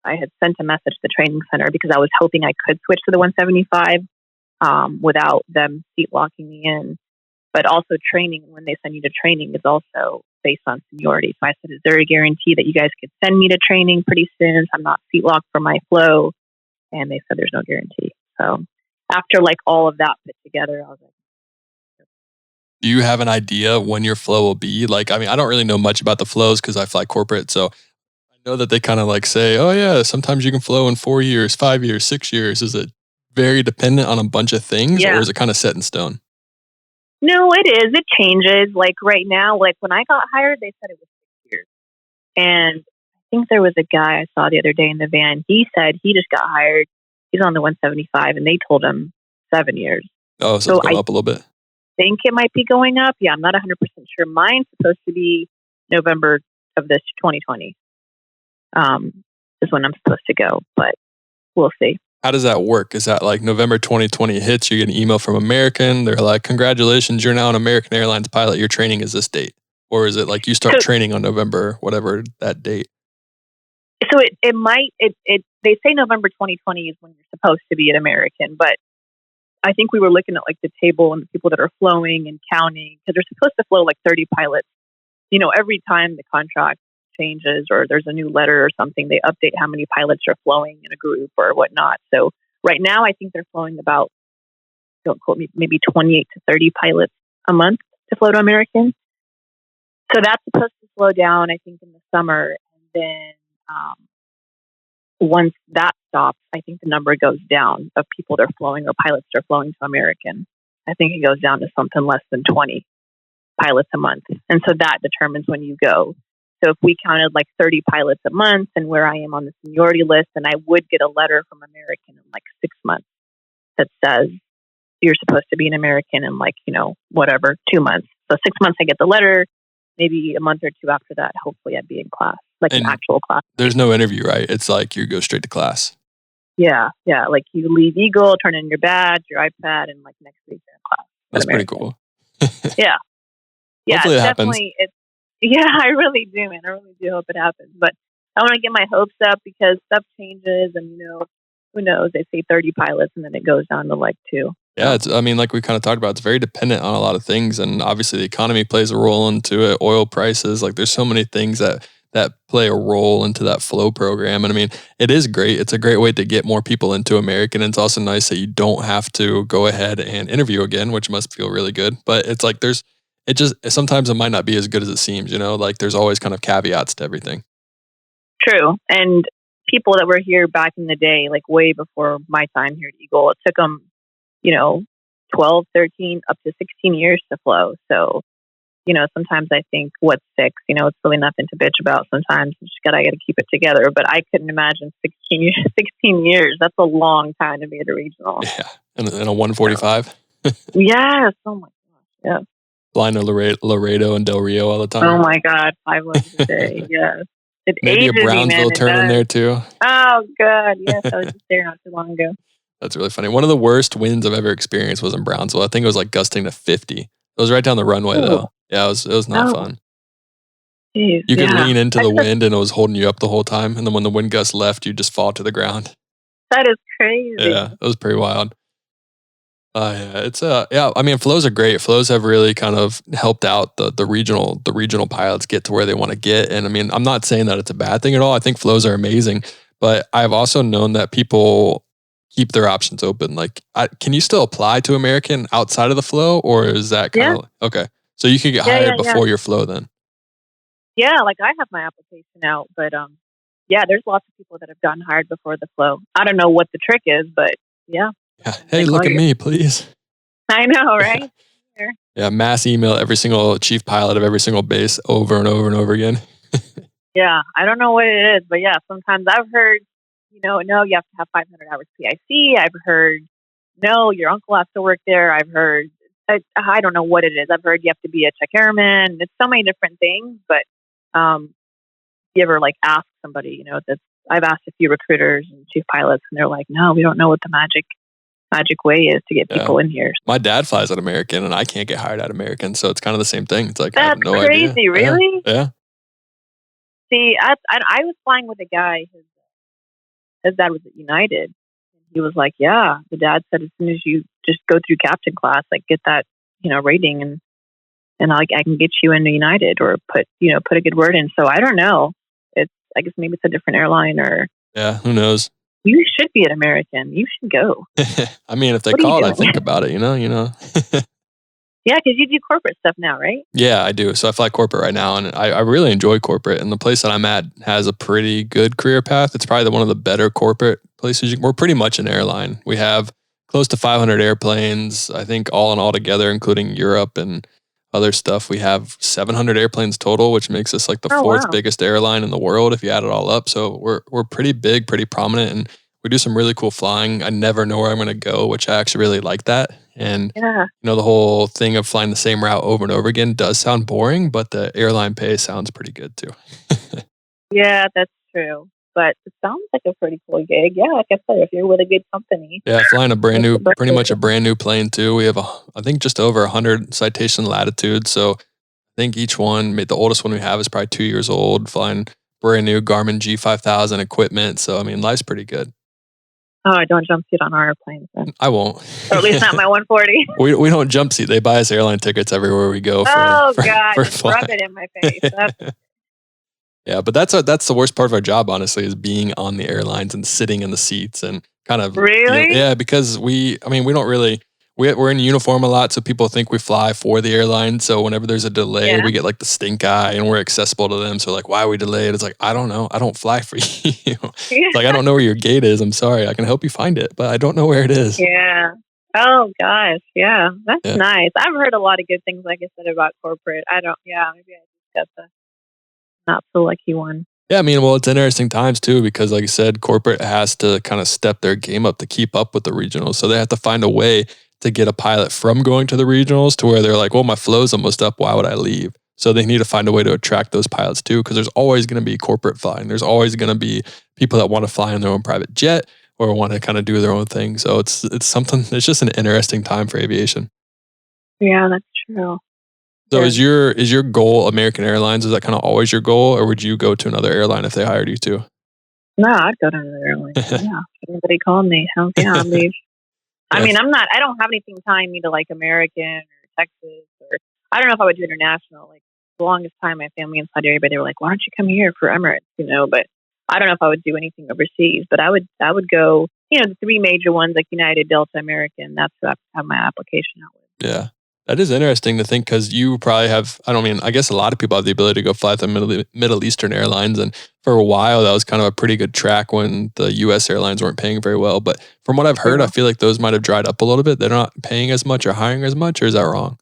had sent a message to the training center because I was hoping I could switch to the 175 without them seat locking me in. But also training, when they send you to training, is also based on seniority. So I said, is there a guarantee that you guys could send me to training pretty soon so I'm not seat locked for my flow? And they said there's no guarantee. So after like all of that put together, I was like, do you have an idea when your flow will be? Like, I mean, I don't really know much about the flows because I fly corporate. So I know that they kind of like say, oh yeah, sometimes you can flow in 4 years, 5 years, 6 years. Is it very dependent on a bunch of things, or is it kind of set in stone? No, it is. It changes. Like right now, like when I got hired, they said it was 6 years. And I think there was a guy I saw the other day in the van. He said he just got hired. He's on the 175 and they told him 7 years. Oh, so it's going up a little bit. I think it might be going up. Yeah, I'm not 100% sure. Mine's supposed to be November of this 2020 is when I'm supposed to go, but we'll see. How does that work? Is that like November 2020 hits, you get an email from American, they're like, congratulations, you're now an American Airlines pilot, your training is this date? Or is it like you start training on November, whatever that date? So they say November 2020 is when you're supposed to be an American, but I think we were looking at like the table and the people that are flowing and counting, because they're supposed to flow like 30 pilots. Every time the contract changes or there's a new letter or something, they update how many pilots are flowing in a group or whatnot. So right now, I think they're flowing about, don't quote me, maybe 28 to 30 pilots a month to flow to American. So that's supposed to slow down, I think, in the summer. And then once that stops, I think the number goes down of people that are flowing or pilots that are flowing to American. I think it goes down to something less than 20 pilots a month. And so that determines when you go. So if we counted like 30 pilots a month and where I am on the seniority list, then I would get a letter from American in like 6 months that says you're supposed to be an American in like, 2 months. So 6 months I get the letter, maybe a month or two after that, hopefully I'd be in class, like an actual class. There's no interview, right? It's like you go straight to class. Yeah. Like you leave Eagle, turn in your badge, your iPad, and like next week you're in class. That's pretty cool. Yeah. Hopefully it happens. Yeah, I really do, man. I really do hope it happens. But I want to get my hopes up because stuff changes and, who knows? They say 30 pilots and then it goes down to like 2. Yeah, like we kind of talked about, it's very dependent on a lot of things. And obviously the economy plays a role into it, oil prices, like there's so many things that play a role into that flow program. And I mean, it is great. It's a great way to get more people into American. And it's also nice that you don't have to go ahead and interview again, which must feel really good. But it's like sometimes it might not be as good as it seems, like there's always kind of caveats to everything. True. And people that were here back in the day, like way before my time here at Eagle, it took them, 12, 13, up to 16 years to flow. So, sometimes I think what's 6, it's really nothing to bitch about sometimes. You just I got to keep it together. But I couldn't imagine 16 years. That's a long time to be at a regional. Yeah. In a 145? Yes. Oh my gosh. Yeah. Flying to Laredo and Del Rio all the time. Oh my God. 5 loads a day. Yes. Maybe a Brownsville turn in there too. Oh God. Yes. I was just there not too long ago. That's really funny. One of the worst winds I've ever experienced was in Brownsville. I think it was like gusting to 50. It was right down the runway though. Yeah, it was not fun. Geez, you could lean into the wind and it was holding you up the whole time. And then when the wind gust left, you just fall to the ground. That is crazy. Yeah, it was pretty wild. Yeah, yeah. I mean, flows are great. Flows have really kind of helped out the regional pilots get to where they want to get. And I mean, I'm not saying that it's a bad thing at all. I think flows are amazing, but I've also known that people keep their options open. Like, can you still apply to American outside of the flow, or is that kind Yeah, of okay? So you can get yeah, hired yeah, yeah. before your flow then. Yeah, like I have my application out, but yeah, there's lots of people that have gotten hired before the flow. I don't know what the trick is, but yeah. Yeah. Hey, look at me, please. I know, right? Here. Yeah, mass email every single chief pilot of every single base over and over and over again. Yeah, I don't know what it is, but yeah, sometimes I've heard, no, you have to have 500 hours PIC. I've heard, no, your uncle has to work there. I've heard, I don't know what it is. I've heard you have to be a check airman. It's so many different things, but you ever like ask somebody, that's, I've asked a few recruiters and chief pilots, and they're like, no, we don't know what the magic way is to get people in here. My dad flies at American, and I can't get hired at American, so it's kind of the same thing. It's like, That's I have no crazy, idea. really? Yeah. See, I was flying with a guy. His dad was at United. And he was like, yeah, the dad said as soon as you just go through captain class, like get that, rating, and I can get you into United or put a good word in. So I don't know. I guess maybe it's a different airline, or yeah, who knows? You should be an American. You should go. I mean, if they called, I'd think about it, you know? Yeah, because you do corporate stuff now, right? Yeah, I do. So I fly corporate right now, and I really enjoy corporate. And the place that I'm at has a pretty good career path. It's probably one of the better corporate places. We're pretty much an airline. We have close to 500 airplanes, I think all in all together, including Europe and other stuff. We have 700 airplanes total, which makes us like the fourth biggest airline in the world if you add it all up. So we're pretty big, pretty prominent, and we do some really cool flying. I never know where I'm going to go, which I actually really like that. And the whole thing of flying the same route over and over again does sound boring, but the airline pay sounds pretty good too. Yeah, that's true. But it sounds like a pretty cool gig. Yeah, like I said, if you're with a good company. Yeah, flying pretty much a brand new plane too. We have I think just over 100 citation latitudes. So I think each one, the oldest one we have is probably 2 years old, flying brand new Garmin G5000 equipment. So I mean, life's pretty good. Oh, I don't jump seat on our airplanes then. I won't. Or at least not my 140. we don't jump seat. They buy us airline tickets everywhere we go. God, rub it in my face. Yeah, but that's the worst part of our job, honestly, is being on the airlines and sitting in the seats and kind of really. Yeah, because we don't really. We're in uniform a lot, so people think we fly for the airline. So whenever there's a delay, we get like the stink eye, and we're accessible to them. So like, why are we delayed? It's like, I don't know. I don't fly for you. It's like, I don't know where your gate is. I'm sorry. I can help you find it, but I don't know where it is. Yeah. Oh gosh. Yeah. That's nice. I've heard a lot of good things, like I said, about corporate. Maybe I just got the not so lucky one. Yeah, I mean, well, it's interesting times too, because like I said, corporate has to kind of step their game up to keep up with the regionals. So they have to find a way to get a pilot from going to the regionals to where they're like, well, my flow's almost up. Why would I leave? So they need to find a way to attract those pilots too, because there's always going to be corporate flying. There's always going to be people that want to fly in their own private jet or want to kind of do their own thing. So it's something, it's just an interesting time for aviation. Yeah, that's true. So is your goal American Airlines? Is that kind of always your goal, or would you go to another airline if they hired you to? No, I'd go to another airline. Yeah, if anybody called me, hell yeah, I'd leave. I mean, I don't have anything tying me to like American or Texas, or I don't know if I would do international. Like the longest time, my family in Saudi Arabia, they were like, "Why don't you come here for Emirates?" But I don't know if I would do anything overseas. But I would go, the three major ones like United, Delta, American. That's what I have my application out with. Yeah. That is interesting to think, because you probably have, I guess a lot of people have the ability to go fly the Middle Eastern airlines. And for a while, that was kind of a pretty good track when the U.S. airlines weren't paying very well. But from what I've heard, I feel like those might have dried up a little bit. They're not paying as much or hiring as much, or is that wrong?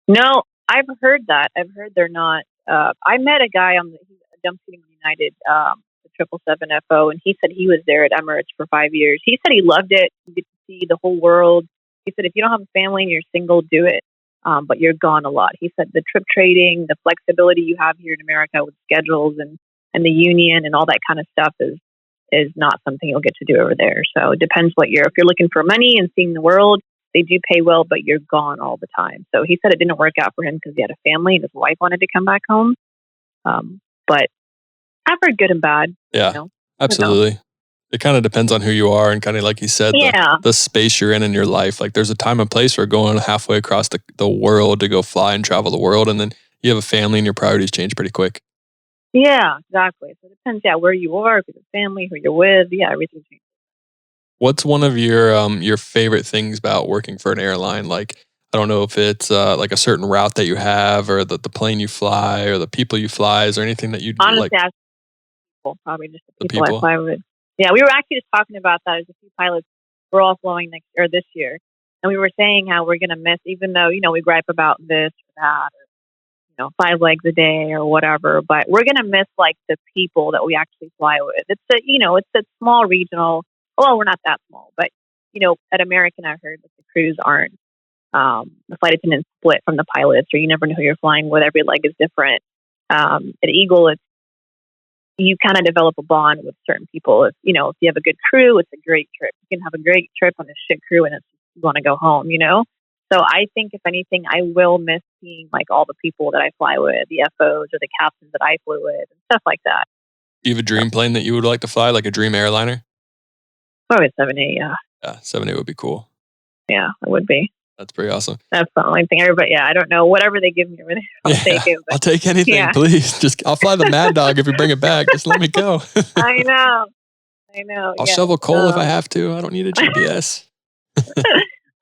No, I've heard that. I've heard they're not. I met a guy he's jump seating on United, the 777FO, and he said he was there at Emirates for 5 years. He said he loved it. You get to see the whole world. He said, if you don't have a family and you're single, do it. But you're gone a lot. He said the trip trading, the flexibility you have here in America with schedules and the union and all that kind of stuff is not something you'll get to do over there. So it depends if you're looking for money and seeing the world, they do pay well, but you're gone all the time. So he said it didn't work out for him because he had a family and his wife wanted to come back home. But I've heard good and bad. Yeah, absolutely. It kind of depends on who you are and kind of like you said, Yeah. the space you're in your life. Like there's a time and place where going halfway across the world to go fly and travel the world, and then you have a family and your priorities change pretty quick. Yeah, exactly. So it depends, where you are, if it's family, who you're with. Yeah, everything changes. What's one of your favorite things about working for an airline? Like, I don't know if it's like a certain route that you have or the plane you fly or the people you fly. Is there anything that you like? Honestly, people, probably just the The people I people? fly with. Yeah, we were actually just talking about that as a few pilots. We're all flowing this year, and we were saying how we're gonna miss, even though we gripe about this or that, or 5 legs a day or whatever, but we're gonna miss like the people that we actually fly with. It's a small regional. Well, we're not that small, but at American, I heard that the crews aren't. The flight attendants split from the pilots, or you never know who you're flying with. Every leg is different. At Eagle, you kind of develop a bond with certain people. If you have a good crew, it's a great trip. You can have a great trip on a shit crew, and you want to go home. So I think, if anything, I will miss seeing like all the people that I fly with, the FOs or the captains that I flew with, and stuff like that. Do you have a dream plane that you would like to fly, like a dream airliner? Probably 7A. Yeah, Yeah, 7A would be cool. yeah, it would be. That's pretty awesome. That's the only thing. Everybody, I don't know. Whatever they give me over there, I'll take it. I'll take anything, please. I'll fly the Mad Dog if you bring it back. Just let me go. I know. I'll shovel coal if I have to. I don't need a GPS.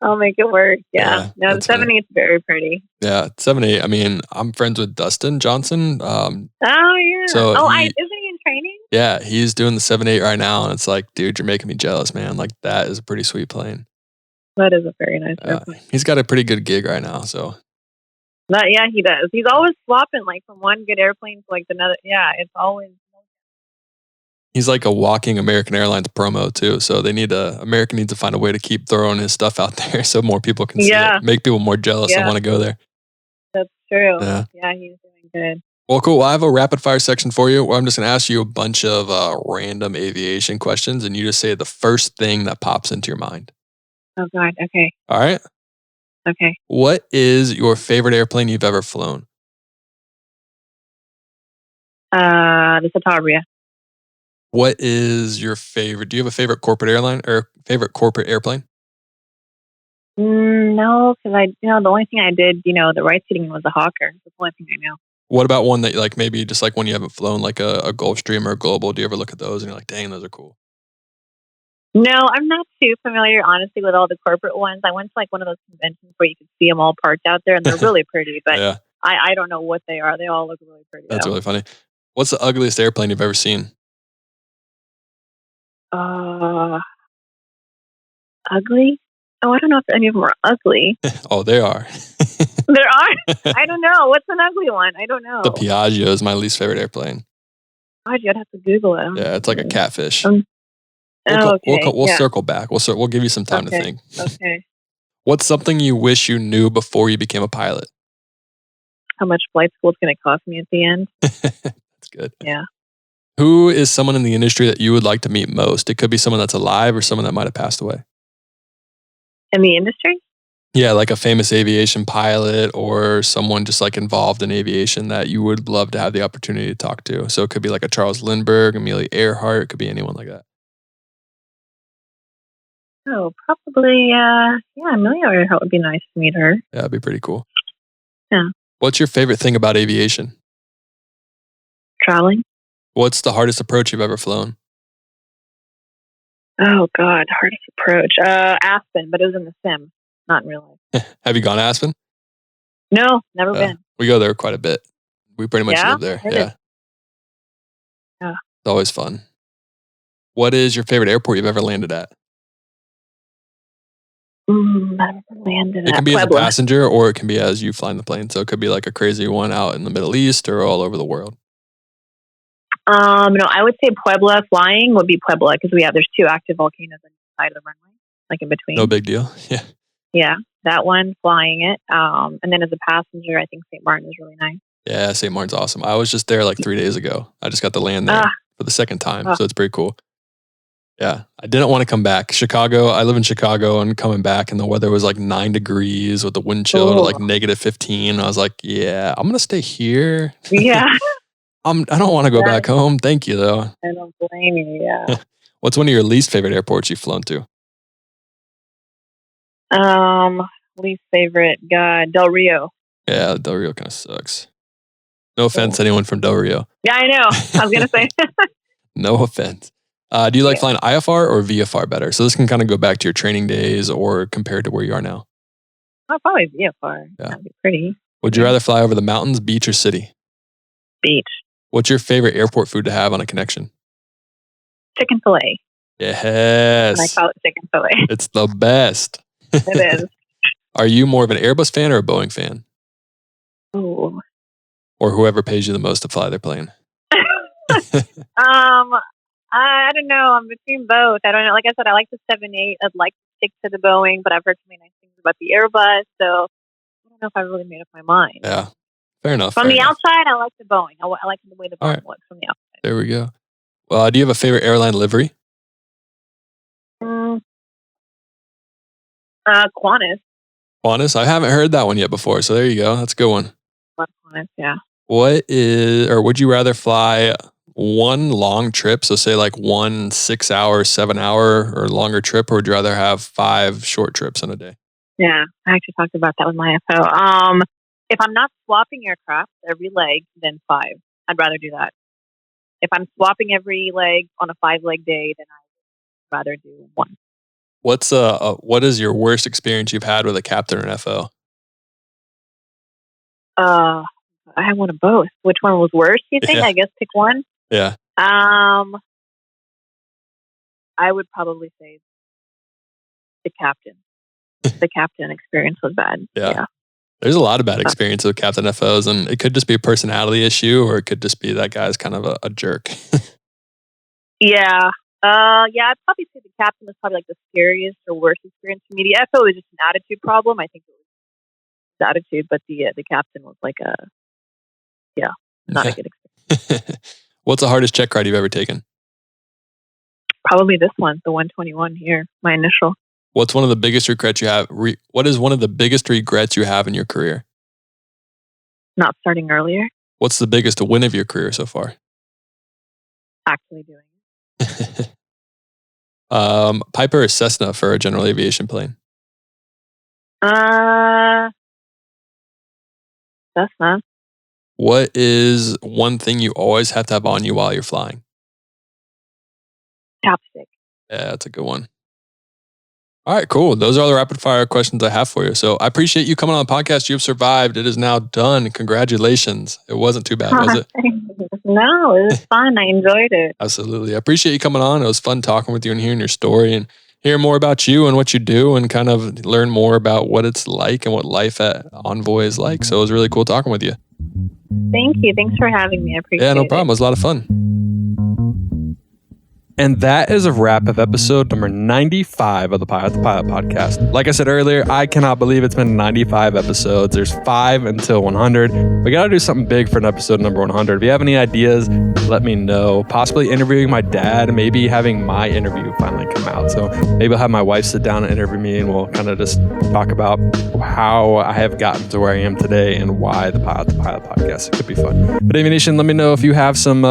I'll make it work. Yeah. No, the 7A is very pretty. Yeah, 7A. I mean, I'm friends with Dustin Johnson. Oh yeah. So isn't he in training? Yeah, he's doing the 7A right now, and it's like, dude, you're making me jealous, man. Like that is a pretty sweet plane. That is a very nice airplane. He's got a pretty good gig right now, so. Yeah, he does. He's always swapping like from one good airplane to like another. Yeah, it's always. He's like a walking American Airlines promo too. So American needs to find a way to keep throwing his stuff out there so more people can see it. Make people more jealous and want to go there. That's true. Yeah, he's doing good. Well, cool. Well, I have a rapid fire section for you where I'm just going to ask you a bunch of random aviation questions, and you just say the first thing that pops into your mind. Oh, God. Okay. All right. Okay. What is your favorite airplane you've ever flown? The Citabria. What is your favorite? Do you have a favorite corporate airline or favorite corporate airplane? No, because the only thing I did, the right seating was a Hawker. That's the only thing I know. What about one that like maybe just like when you haven't flown, like a Gulfstream or a Global? Do you ever look at those and you're like, dang, those are cool? No, I'm not too familiar, honestly, with all the corporate ones. I went to like one of those conventions where you could see them all parked out there, and they're really pretty. But yeah. I don't know what they are. They all look really pretty. That's really funny. What's the ugliest airplane you've ever seen? Ugly? Oh, I don't know if any of them are ugly. Oh, they are. There are? I don't know. What's an ugly one? I don't know. The Piaggio is my least favorite airplane. Piaggio, I'd have to Google it. Yeah, it's like a catfish. We'll circle back. We'll give you some time to think. Okay. What's something you wish you knew before you became a pilot? How much flight school is going to cost me at the end? That's good. Yeah. Who is someone in the industry that you would like to meet most? It could be someone that's alive or someone that might have passed away. In the industry? Yeah, like a famous aviation pilot or someone just like involved in aviation that you would love to have the opportunity to talk to. So it could be like a Charles Lindbergh, Amelia Earhart. It could be anyone like that. Oh, probably, Amelia Earhart would be nice to meet her. Yeah, that'd be pretty cool. Yeah. What's your favorite thing about aviation? Traveling. What's the hardest approach you've ever flown? Oh, God, hardest approach. Aspen, but it was in the sim, not in real life. Have you gone to Aspen? No, never been. We go there quite a bit. We pretty much live there. Yeah. Yeah. It's always fun. What is your favorite airport you've ever landed at? I've never landed at It can be Puebla. as a passenger or it can be as you flying the plane. So it could be like a crazy one out in the Middle East or all over the world. No, I would say Puebla. Flying would be Puebla because there's 2 active volcanoes on the side of the runway, like in between. No big deal. Yeah. Yeah, that one, flying it. And then as a passenger, I think St. Martin is really nice. Yeah, St. Martin's awesome. I was just there like 3 days ago. I just got to land there for the second time. So it's pretty cool. Yeah, I didn't want to come back. Chicago, I live in Chicago and coming back and the weather was like 9 degrees with the wind chill to like -15. I was like, yeah, I'm going to stay here. Yeah. I don't want to go back home. Thank you though. I don't blame you. Yeah. What's one of your least favorite airports you've flown to? Least favorite, God, Del Rio. Yeah, Del Rio kind of sucks. No offense to anyone from Del Rio. Yeah, I know. I was going to say. No offense. Do you like flying IFR or VFR better? So this can kind of go back to your training days or compared to where you are now. Oh, probably VFR. Yeah. That'd be pretty. Would you rather fly over the mountains, beach, or city? Beach. What's your favorite airport food to have on a connection? Chicken fillet. Yes. And I call it chicken fillet. It's the best. It is. Are you more of an Airbus fan or a Boeing fan? Ooh. Or whoever pays you the most to fly their plane? I don't know. I'm between both. I don't know. Like I said, I like the 787. I'd like to stick to the Boeing, but I've heard so many nice things about the Airbus. So I don't know if I really made up my mind. Yeah. Fair enough. From the outside, I like the Boeing. I like the way the Boeing looks from the outside. There we go. Well, do you have a favorite airline livery? Qantas. Qantas? I haven't heard that one yet before, so there you go. That's a good one. Qantas, yeah. Would you rather fly one long trip, so say like 1 6-hour, 7-hour or longer trip, or would you rather have 5 short trips in a day? Yeah, I actually talked about that with my FO. If I'm not swapping aircraft every leg, then 5. I'd rather do that. If I'm swapping every leg on a 5-leg day, then I'd rather do 1. What is your worst experience you've had with a captain or an FO? I had one of both. Which one was worse, you think? Yeah. I guess pick one. Yeah. I would probably say the captain. The captain experience was bad. Yeah. There's a lot of bad experiences with captain FOs, and it could just be a personality issue, or it could just be that guy's kind of a jerk. Yeah. I'd probably say the captain was probably like the scariest or worst experience for me. The FO was just an attitude problem. I think it was the attitude, but the captain was like not a good experience. What's the hardest check ride you've ever taken? Probably this one, the 121 here, my initial. What's one of the biggest regrets you have? What is one of the biggest regrets you have in your career? Not starting earlier. What's the biggest win of your career so far? Actually doing it. Piper or Cessna for a general aviation plane? Cessna. What is one thing you always have to have on you while you're flying? Chopstick. Yeah, that's a good one. All right, cool. Those are all the rapid fire questions I have for you. So I appreciate you coming on the podcast. You've survived. It is now done. Congratulations. It wasn't too bad, was it? No, it was fun. I enjoyed it. Absolutely. I appreciate you coming on. It was fun talking with you and hearing your story and hearing more about you and what you do and kind of learn more about what it's like and what life at Envoy is like. So it was really cool talking with you. Thank you. Thanks for having me. I appreciate it. Yeah, no problem. It was a lot of fun. And that is a wrap of episode number 95 of the Pilot the Pilot podcast. Like I said earlier, I cannot believe it's been 95 episodes. There's 5 until 100. We got to do something big for an episode number 100. If you have any ideas, let me know. Possibly interviewing my dad, maybe having my interview finally come out. So maybe I'll have my wife sit down and interview me and we'll kind of just talk about how I have gotten to where I am today and why the Pilot podcast. It could be fun. But Aviation, let me know if you have some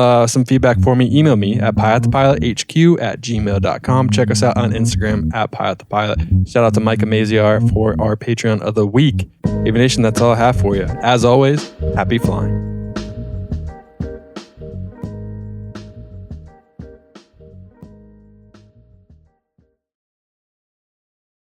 feedback for me. Email me at pilotthepilot@gmail.com. Check us out on Instagram at pilotthepilot. Shout out to Mike Amaziar for our Patreon of the week. Aviation, that's all I have for you. As always, happy flying.